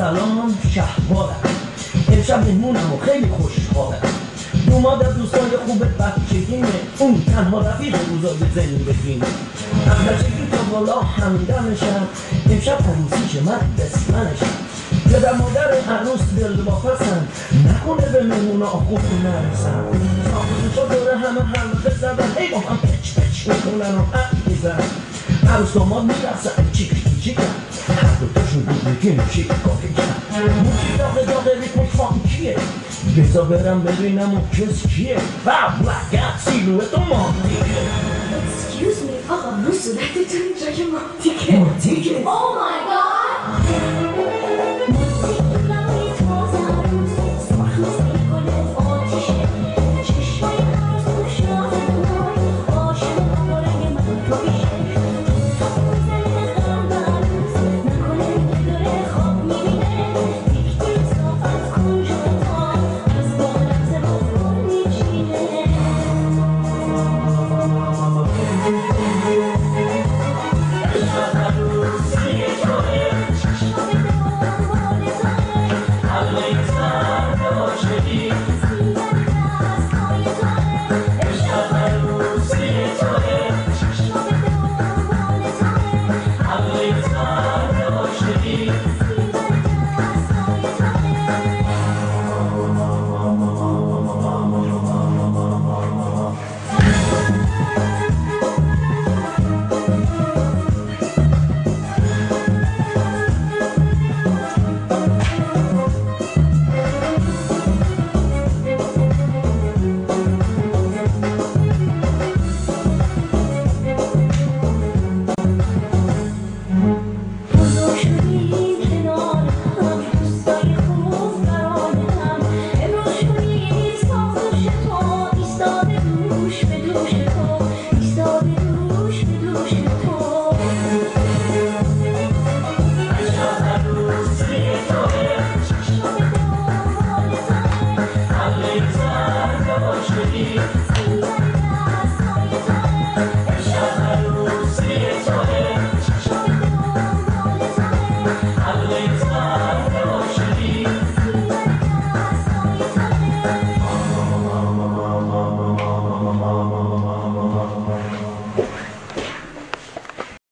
سلام شهبادم امشب مهمونم و خیلی خوشحالم دوماد از دوستای خوب بچگیمه اون تنها رفیق روزای زندگیمه از بچگی تا بالا همدمشم امشب عروسیش من بسمنشم پدر مادر هنوز دل واپسن نکنه به مهمونا خوب نرسن ساختشا داره همه حلقه زدن ای با هم پچ پچ میکنن و حق میزن عروس داماد میرسن چیکن هر دوتاشون بود میگیم شیکاکه موچی داغه داغه ریتم فانکیه بزا برم ببینم اون کس کیه و بلگت سیلویت و مانتیکه Excuse me آقا رو صورتتون جای مانتیکه مانتیکه؟ Oh my